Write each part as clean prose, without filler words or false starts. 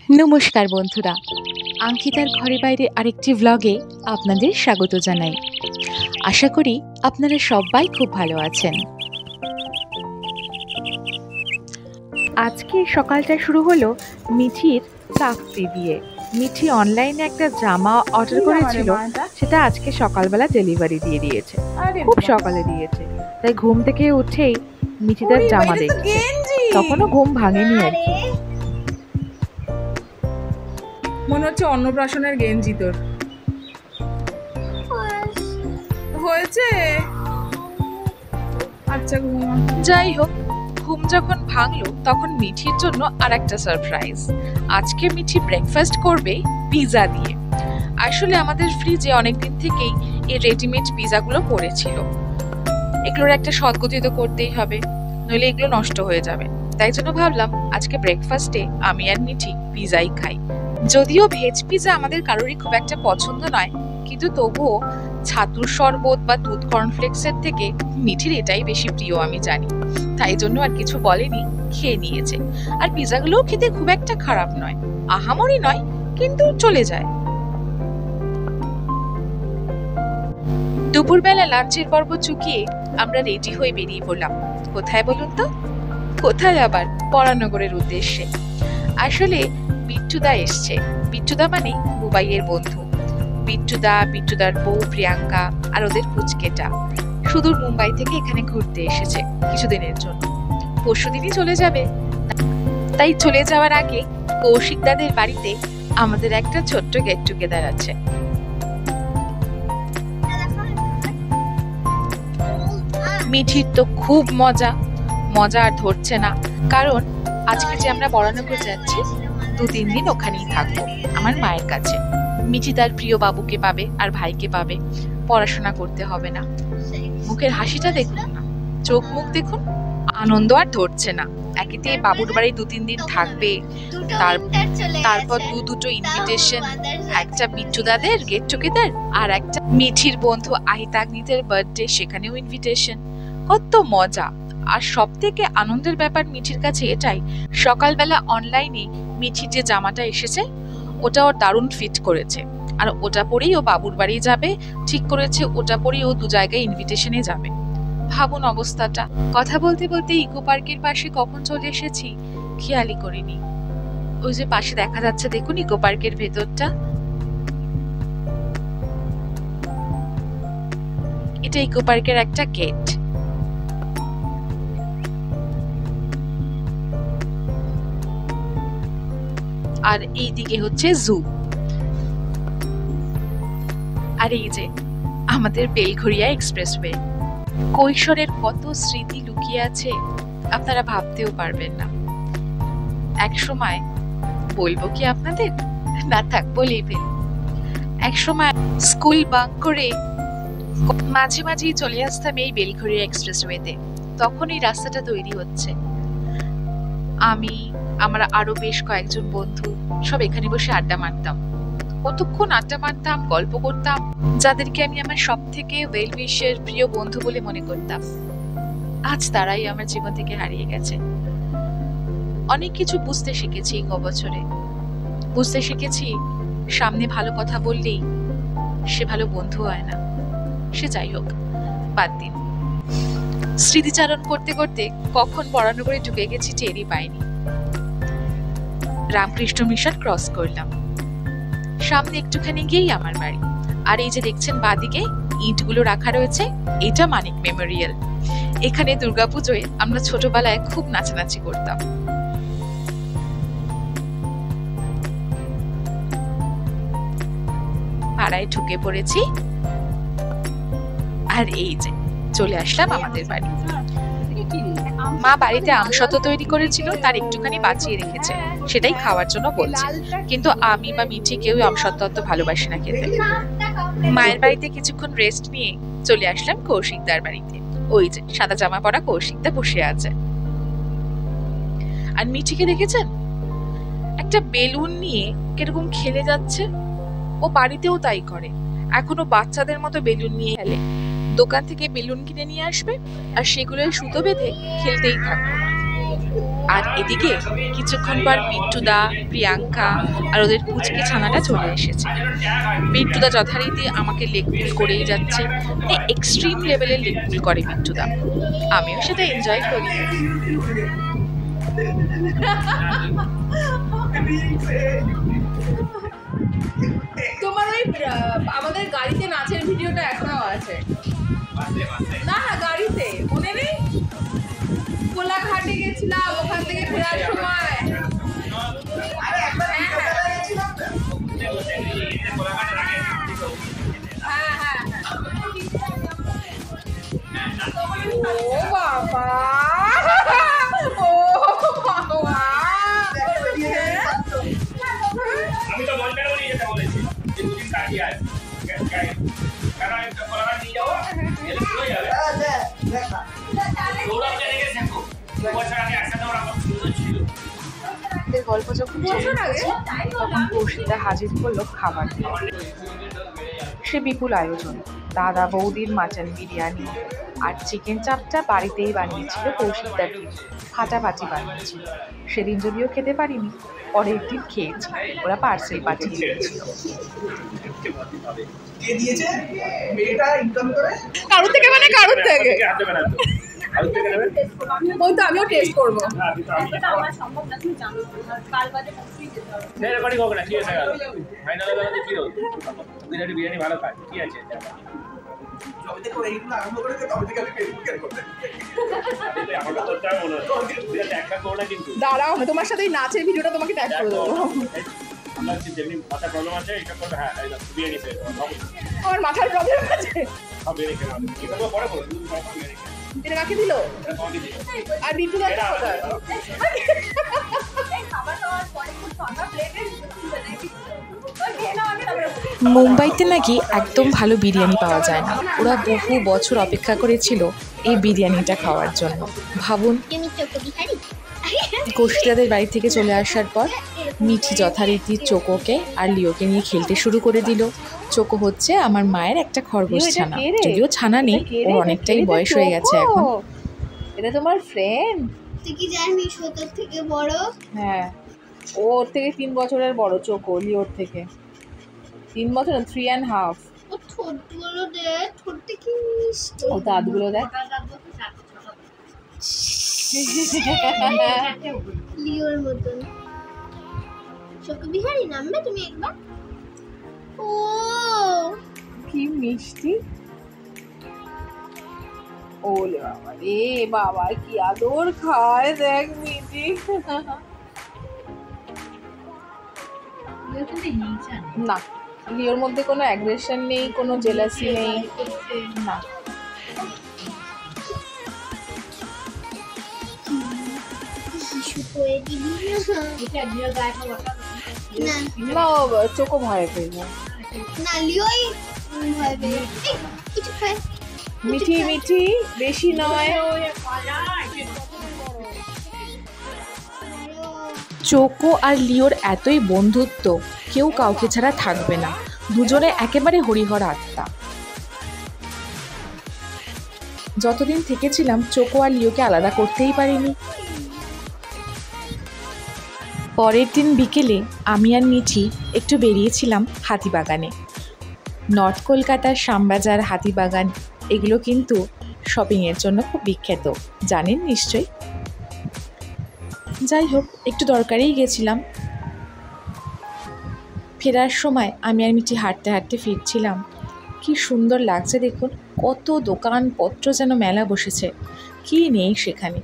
নমস্কার বন্ধুরা, আঙ্কিতার ঘরে বাইরে আরেকটি ভ্লগে আপনাদের স্বাগত জানাই। আশা করি আপনারা সবাই খুব ভালো আছেন। আজকে সকালটা শুরু হলো মিঠির চাকরি দিয়ে। মিঠি অনলাইনে একটা জামা অর্ডার করেছিল, সেটা আজকে সকালবেলা ডেলিভারি দিয়ে দিয়েছে। খুব সকালে দিয়েছে, তাই ঘুম থেকে উঠেই মিঠি তার জামা দেখছে। তখনও ঘুম ভাঙেনি আর কি। মনে হচ্ছে অন্নপ্রাশনের গেঞ্জি তোর হয়েছে। আচ্ছা ঘুমা। যাই হোক, ঘুম যখন ভাঙলো তখন মিঠির জন্য আর একটা সারপ্রাইজ। আজকে মিঠি ব্রেকফাস্ট করবে পিৎজা দিয়ে। আসলে আমাদের ফ্রিজে অনেকদিন থেকেই এই রেডিমেড পিৎজাগুলো পড়েছিল। এগুলোর একটা সদ্গতি তো করতেই হবে, নইলে এগুলো নষ্ট হয়ে যাবে। তাই জন্য ভাবলাম আজকে ব্রেকফাস্টে আমি আর মিঠি পিৎজাই খাই। যদিও ভেজ পিৎজা আমাদের কারোরই খুব একটা পছন্দ নয়, কিন্তু তবুও ছাতুর শরবত বা দুধ কর্নফ্লেক্সের থেকে মিঠির এটাই বেশি প্রিয় আমি জানি। তাই জন্য আর কিছু বলেনি, খেয়ে নিয়েছে। আর পিৎজাগুলোও খেতে খুব একটা খারাপ নয়, আহামরি নয়, কিন্তু চলে যায়। দুপুরবেলা লাঞ্চের পর্ব চুকিয়ে আমরা রেডি হয়ে বেরিয়ে পড়লাম। কোথায় বলুন তো? কোথায় আবার, পরানগরের উদ্দেশ্যে। আসলে বিট্টুদা এসছে। বিট্টুদা মানে বুবাইয়ের বন্ধু। বিট্টুদার বউ প্রিয়াঙ্কা আর ওদের পুচকেটা সুদূর মুম্বাই থেকে এখানে ঘুরতে এসেছে কিছুদিনের জন্য। পরশুদিনই চলে যাবে। তাই চলে যাওয়ার আগে কৌশিক দাদের বাড়িতে আমাদের একটা ছোট্ট গেট টুগেদার আছে। মিঠির তো খুব মজা আর ধরছে না, কারণ আজকে যে আমরা বরানগর যাচ্ছি 2-3 দিন ওখানেই থাকবো আমার মায়ের কাছে। মিঠি তার প্রিয় বাবুকে পাবে আর ভাইকে পাবে, পড়াশোনা করতে হবে না। মুখের হাসিটা দেখুন না, চোখ মুখ দেখুন, আনন্দ আর ধরছে না। একেতে বাবুর বাড়ি 2-3 দিন থাকবে, তারপর দুটো ইনভিটেশন, একটা বিট্টুদাদের গেট টুগেদার আর একটা মিঠির বন্ধু আহিতাগ্নিতের বার্থডে, সেখানেও ইনভিটেশন। কত মজা! আর সব থেকে আনন্দের ব্যাপার মিঠির কাছে এটাই, সকালবেলা অনলাইনে মিঠির যে জামাটা এসেছে ওটা ওর দারুণ ফিট করেছে। আর ওটা পরেই ও বাবুর বাড়ি যাবে ঠিক করেছে, ওটা পরেই ও 2 জায়গায় ইনভিটেশনে যাবে। ভাবুন অবস্থাটা। কথা বলতে বলতে ইকো পার্কের পাশে কখন চলে এসেছি খেয়ালই করিনি। ওই যে পাশে দেখা যাচ্ছে দেখুন ইকো পার্কের ভেতরটা, এটা ইকো পার্কের একটা গেট। আর এই দিকে হচ্ছে জু। আর এই যে আমাদের বেলঘরিয়া এক্সপ্রেসওয়ে। কৈশোরের কত স্মৃতি লুকিয়ে আছে আপনারা ভাবতেও পারবেন না। এক সময় বলবো কি আপনাদের, না থাক বলেই ফেলি। এক সময় স্কুল বাঙ্ক করে মাঝে মাঝেই চলে আসতাম এই বেলঘরিয়া এক্সপ্রেসওয়েতে। তখন এই রাস্তাটা তৈরি হচ্ছে। আমরা আরো বেশ কয়েকজন বন্ধু সব এখানে বসে আড্ডা মারতাম। কতক্ষণ আড্ডা মারতাম, গল্প করতাম, যাদেরকে আমি আমার সব থেকে ওয়েল উইশার প্রিয় বন্ধু বলে মনে করতাম। আজ তারাই আমার জীবন থেকে হারিয়ে গেছে। অনেক কিছু বুঝতে শিখেছি এই বছরে। বুঝতে শিখেছি সামনে ভালো কথা বললেই সে ভালো বন্ধু হয় না। সে যাই হোক, বাদ দিন। স্মৃতিচারণ করতে করতে কখন বরানগরে ঢুকে গেছি টেরই পাইনি। রামকৃষ্ণ মিশন ক্রস করলাম, সামনে একটুখানি গিয়েই আমার বাড়ি। আর এই যে দেখছেন বাদিকে ইটগুলো রাখা রয়েছে, এটা মানিক মেমোরিয়াল। এখানে দুর্গাপুজোয় আমরা ছোটবেলায় খুব নাচানাচি করতাম। পাড়ায় ঢুকে পড়েছি, আর এই যে চলে আসলাম আমাদের বাড়ি। মা বাড়িতে আমসত্ব তৈরি করেছিল, তার একটুখানি বাঁচিয়ে রেখেছে, সেটাই খাওয়ার জন্য বলছে। কিন্তু আমি বা মিঠি কেউ আমসত্ব অত ভালোবাসি না খেতে। মায়ের বাড়িতে কিছুক্ষণ রেস্ট নিয়ে চলে আসলাম কৌশিকদার বাড়িতে। ওই যে সাদা জামা পরা কৌশিকদা বসে আছে। আর মিঠিকে দেখেছেন, একটা বেলুন নিয়ে কিরকম খেলে যাচ্ছে। ও বাড়িতেও তাই করে, এখনো বাচ্চাদের মতো বেলুন নিয়ে খেলে। দোকান থেকে বেলুন কিনে নিয়ে আসবে আর সেগুলো সুতো বেঁধে খেলতেই থাকবে। আর এদিকে কিছুক্ষণ পর বিট্টুদা, প্রিয়াঙ্কা আর ওদের পুচকি ছানাটা চলে এসেছে। বিট্টুদা যথারীতি আমাকে লেগপুল করেই যাচ্ছে, মানে এক্সট্রিম লেভেলের লেগপুল করে বিট্টুদা। আমিও সেটা এনজয় করি। তোমার ওই আমাদের গাড়িতে নাচের ভিডিওটা এখনো আছে। না না, গাড়িতে মনে নেই? কোলাঘাটে গেছিলাম, ওখান থেকে ফেরার সময়। হ্যাঁ হ্যাঁ ও বাবা, ও বাবা, আমি তো বলতে পারি এটা বলেছি যে দুদিন কাটিয়ে আসবে কারণ আমি তো কোলাঘাট নিয়ে যাবো এলে পুরো যাবে গৌরব জানে গেছে দেখো বছর আগে একসাথে ওরা কত সুন্দর ছিল। গল্প যখন তখন কৌশিকদা হাজির করলো খাবার নিয়ে। সে বিপুল আয়োজন, দাদা বৌদির মাটন বিরিয়ানি আর চিকেন চাপটা বাড়িতেই বানিয়েছিল কৌশিকদার দিদি, ফাটাফাটি বানিয়েছিল। সেদিন যদিও খেতে পারিনি, পরের দিন খেয়েছি, ওরা পার্সেল পাঠিয়ে দিয়েছিল। কারোর থেকে মানে কারোর থেকে হাতে বানাতো হাতে থেকে নেবে ওই তো আমিও টেস্ট করবো। না কিন্তু আমি রেকর্ডিং হবে না, ঠিক আছে ফাইনাল বেলাতে কি হলো বিরিয়ানি বিরিয়ানি ভালো খায় কি আছে আমি তো এইগুলো আরম্ভ করে তবে থেকে আমি ফেসবুকে করতে আমাকে তো টাইম মনে হয় বিরাট একটা করো না কিন্তু দাঁড়াও, আমি তোমার সাথে এই নাচের ভিডিওটা তোমাকে ট্যাগ করে দেবো। আমার যেমনি মাথা প্রবলেম আছে এটা করবে। হ্যাঁ বিরিয়ানি ফের আমার মাথার প্রবলেম আছে, সব বিরিয়ানি খেলাম এটা তো পরে বলো তুমি পরে বিরিয়ানি এটা কাকে দিল? আর বিট্টু দা কোথায়? মুম্বাইতে নাকি একদম ভালো বিরিয়ানি পাওয়া যায় না। ওরা বহু বছর অপেক্ষা করেছিল এই বিরিয়ানিটা খাওয়ার জন্য। ভাবুন, কৌশিকদাদের বাড়ি থেকে চলে আসার পর মিঠি যথারীতি চোকোকে আর লিওকে নিয়ে খেলতে শুরু করে দিল। চোকো হচ্ছে আমার মায়ের একটা খরগোশ ছানা, যদিও ছানা নেই, ওর অনেকটাই বয়স হয়ে গেছে এখন। এটা তোমার ফ্রেন্ড? তুই কি জানিস ও তোর থেকে বড়? হ্যাঁ, ও ওর থেকে 3 বছরের বড়। চোকো লিওর থেকে 3 বছর, 3.5। ও ঠোঁটগুলো দেখ, ঠোঁটটা কি মিষ্টি। ও দাঁতগুলো দেখ। লিওর মতন। চোখ বিহারি নামবে তুমি একবার। ও কি মিষ্টি। ওলে বাবা রে বাবা, কি আদর খায় দেখ মিঠি। না, লিওর মধ্যে কোনো অ্যাগ্রেশন নেই, কোনো জেলাসি নেই। না, শিশু করে দিবি না। না চোখও ভয় পেয়ে যায়। না লিওই ভয় পেয়ে কিছু খায়। মিঠি মিঠি বেশি নয়। চোকো আর লিওর এতই বন্ধুত্ব, কেউ কাউকে ছাড়া থাকবে না, দুজনে একেবারে হরিহর আত্মা। যতদিন থেকেছিলাম চোকো আর লিওকে আলাদা করতেই পারিনি। পরের দিন বিকেলে আমি আর মিঠি একটু বেরিয়েছিলাম হাতিবাগানে। নর্থ কলকাতার শ্যামবাজার, হাতিবাগান এগুলো কিন্তু শপিংয়ের জন্য খুব বিখ্যাত, জানেন নিশ্চয়ই। যাই হোক, একটু দরকারেই গেছিলাম। ফেরার সময় আমি আর মিঠি হাঁটতে হাঁটতে ফিরছিলাম। কি সুন্দর লাগছে দেখুন, কত দোকানপত্র যেন মেলা বসেছে, কি নেই সেখানে।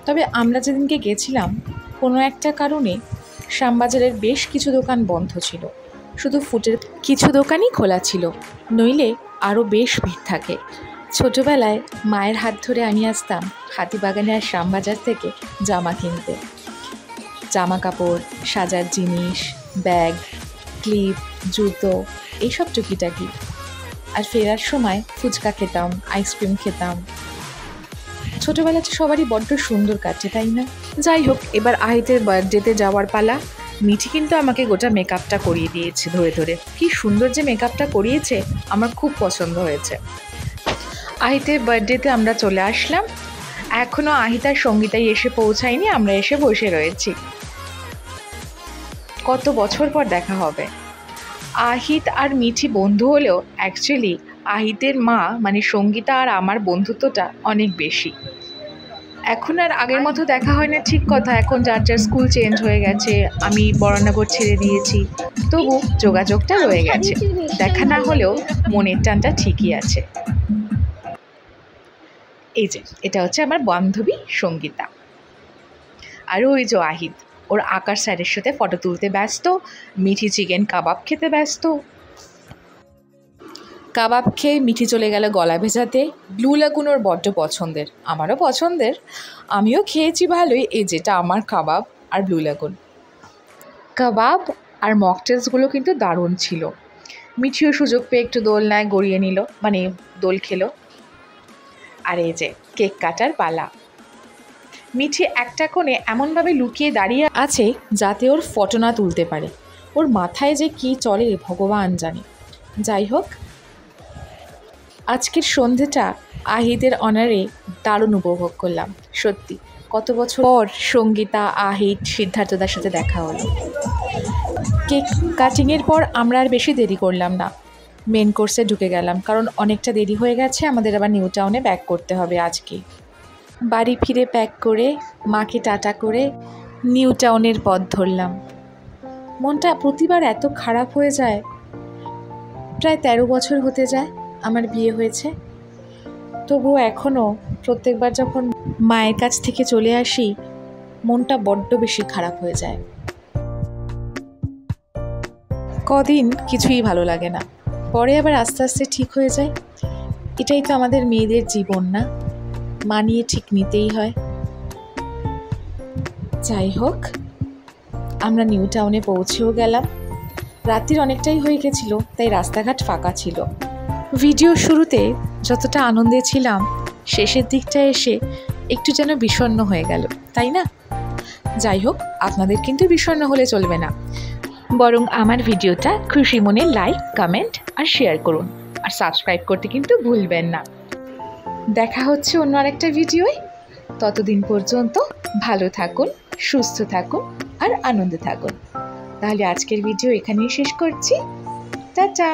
তবে আমরা যেদিনকে গেছিলাম কোনো একটা কারণে শ্যামবাজারের বেশ কিছু দোকান বন্ধ ছিল, শুধু ফুটের কিছু দোকানই খোলা ছিল, নইলে আরও বেশ ভিড় থাকে। ছোটোবেলায় মায়ের হাত ধরে আমি আসতাম হাতিবাগানে আর শ্যামবাজার থেকে জামা কিনতে। জামা কাপড়, সাজার জিনিস, ব্যাগ, ক্লিপ, জুতো, এইসব টুকিটাকি। আর ফেরার সময় ফুচকা খেতাম, আইসক্রিম খেতাম। ছোটোবেলাটা সবারই বড্ড সুন্দর কাটে, তাই না? যাই হোক, এবার আহিতের বার্থডেতে যাওয়ার পালা। মিঠি কিন্তু আমাকে গোটা মেকআপটা করিয়ে দিয়েছে ধরে ধরে। কি সুন্দর যে মেকআপটা করিয়েছে, আমার খুব পছন্দ হয়েছে। আহিতের বার্থডেতে আমরা চলে আসলাম। এখনো আহিত আর সঙ্গীতাই এসে পৌঁছায়নি, আমরা এসে বসে রয়েছি। কত বছর পর দেখা হবে। আহিত আর মিঠি বন্ধু হলেও অ্যাকচুয়ালি আহিতের মা মানে সঙ্গীতা আর আমার বন্ধুত্বটা অনেক বেশি। এখন আর আগের মতো দেখা হয় না ঠিক কথা, এখন যার যার স্কুল চেঞ্জ হয়ে গেছে, আমি বরানগর ছেড়ে দিয়েছি, তবু যোগাযোগটা রয়ে গেছে। দেখা না হলেও মনের টানটা ঠিকই আছে। এই যে এটা হচ্ছে আমার বান্ধবী সঙ্গীতা, আর ওই যে আহিত, ওর আকাশ স্যারের সাথে ফটো তুলতে ব্যস্ত, মিঠি চিকেন কাবাব খেতে ব্যস্ত। কাবাব খেয়ে মিঠি চলে গেল গলা ভেজাতে। ব্লু লাগুন ওর বড্ড পছন্দের, আমারও পছন্দের, আমিও খেয়েছি ভালোই। এই যেটা আমার কাবাব আর ব্লু লাগুন। কাবাব আর মকটেলসগুলো কিন্তু দারুণ ছিল। মিঠিও সুযোগ পেয়ে একটু দোলনায় গড়িয়ে নিল, মানে দোল খেলো। আর এই যে কেক কাটার পালা। মিঠি একটা কোণে এমনভাবে লুকিয়ে দাঁড়িয়ে আছে যাতে ওর ফটো না তুলতে পারে। ওর মাথায় যে কী চলে ভগবান জানে। যাই হোক, আজকের সন্ধেটা আহিতের অনারে দারুণ উপভোগ করলাম। সত্যি কত বছর পর সঙ্গীতা, আহিত, সিদ্ধার্থদার সাথে দেখা হলো। কেক কাটিংয়ের পর আমরা আর বেশি দেরি করলাম না, মেন কোর্সে ঢুকে গেলাম, কারণ অনেকটা দেরি হয়ে গেছে, আমাদের আবার নিউ টাউনে ব্যাক করতে হবে আজকে। বাড়ি ফিরে প্যাক করে মাকে টাটা করে নিউ টাউনের পথ ধরলাম। মনটা প্রতিবার এত খারাপ হয়ে যায়। প্রায় 13 বছর হতে যায় আমার বিয়ে হয়েছে, তবুও এখনও প্রত্যেকবার যখন মায়ের কাছ থেকে চলে আসি মনটা বড্ড বেশি খারাপ হয়ে যায়। কদিন কিছুই ভালো লাগে না, পরে আবার আস্তে আস্তে ঠিক হয়ে যায়। এটাই তো আমাদের মেয়েদের জীবন না, মানিয়ে ঠিক নিতেই হয়। যাই হোক, আমরা নিউ টাউনে পৌঁছেও গেলাম। রাত্রির অনেকটাই হয়ে গেছিল, তাই রাস্তাঘাট ফাঁকা ছিল। ভিডিও শুরুতে যতটা আনন্দে ছিলাম, শেষের দিকটা এসে একটু যেন বিষণ্ণ হয়ে গেল, তাই না? যাই হোক, আপনাদের কিন্তু বিষণ্ণ হলে চলবে না, বরং আমার ভিডিওটা খুশি মনে লাইক, কমেন্ট আর শেয়ার করুন, আর সাবস্ক্রাইব করতে কিন্তু ভুলবেন না। দেখা হচ্ছে অন্য আরেকটা ভিডিওয়। ততদিন পর্যন্ত ভালো থাকুন, সুস্থ থাকুন আর আনন্দে থাকুন। তাহলে আজকের ভিডিও এখানেই শেষ করছি। টাটা।